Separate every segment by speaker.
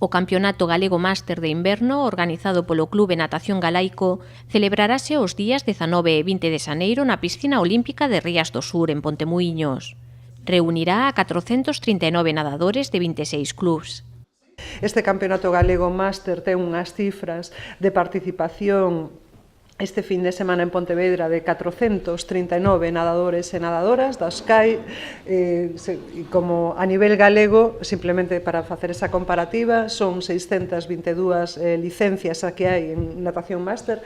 Speaker 1: O Campeonato Galego Máster de Inverno, organizado polo Clube Natación Galaico, celebrarase os días 19 e 20 de xaneiro na Piscina Olímpica de Rías do Sur, en Pontemuíños. Reunirá a 439 nadadores de 26 clubs.
Speaker 2: Este Campeonato Galego Máster ten unhas cifras de participación este fin de semana en Pontevedra de 439 nadadores e nadadoras das CAI, como a nivel galego, simplemente para facer esa comparativa, son 622 licencias a que hai en natación máster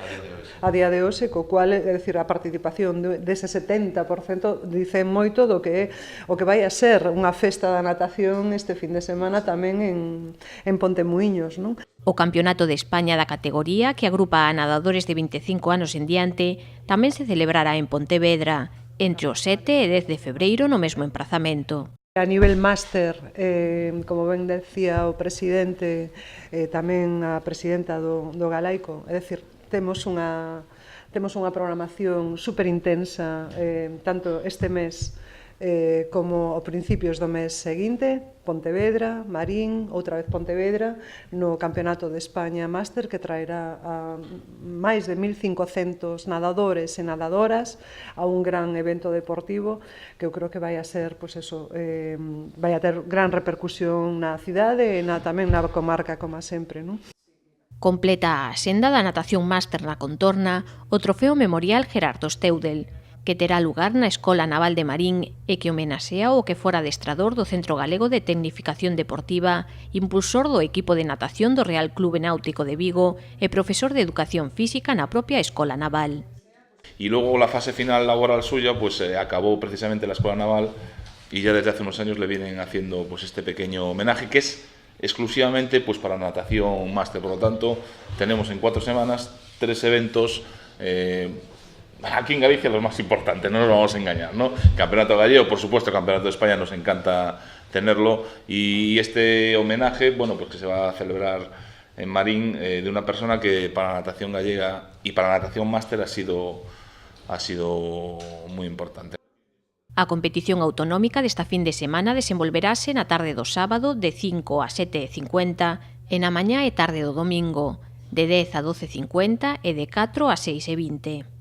Speaker 2: a día de hoxe, co cual, é dicir, a participación dese 70% dice moito do que o que vai a ser unha festa da natación este fin de semana tamén en Pontemuíños, non?
Speaker 1: O Campeonato de España da categoría, que agrupa a nadadores de 25 anos en diante, tamén se celebrará en Pontevedra, entre o 7 e 10 de febreiro no mesmo emprazamento.
Speaker 2: A nivel máster, como ben decía o presidente, tamén a presidenta do Galaico, é dicir, temos unha programación superintensa, tanto este mes como a principios do mes seguinte, Pontevedra, Marín, outra vez Pontevedra, no Campeonato de España Máster, que traerá a máis de 1.500 nadadores e nadadoras a un gran evento deportivo que eu creo que vai a ser, pois eso, vai a ter gran repercusión na cidade e tamén na comarca, como sempre, non?
Speaker 1: Completa a senda da natación máster na contorna o Trofeo Memorial Gerardo Steudel, que terá lugar na Escola Naval de Marín e que homenaxea o que fora adestrador do Centro Galego de Tecnificación Deportiva, impulsor do equipo de natación do Real Clube Náutico de Vigo e profesor de Educación Física na propia Escola Naval.
Speaker 3: Y luego la fase final laboral suya pues acabó precisamente en la Escuela Naval y ya desde hace unos años le vienen haciendo pues este pequeño homenaje que es exclusivamente pues para natación máster. Por lo tanto, tenemos en 4 semanas 3 eventos aquí en Galicia los más importantes, no nos vamos a engañar, ¿no? Campeonato gallego, por supuesto, Campeonato de España nos encanta tenerlo y este homenaje, bueno, pues que se va a celebrar en Marín de una persona que para la natación gallega y para la natación máster ha sido muy importante.
Speaker 1: A competición autonómica desta fin de semana desenvolverase na tarde do sábado de 5 a 7:50 e na mañá e tarde do domingo, de 10 a 12:50 e de 4 a 6:20.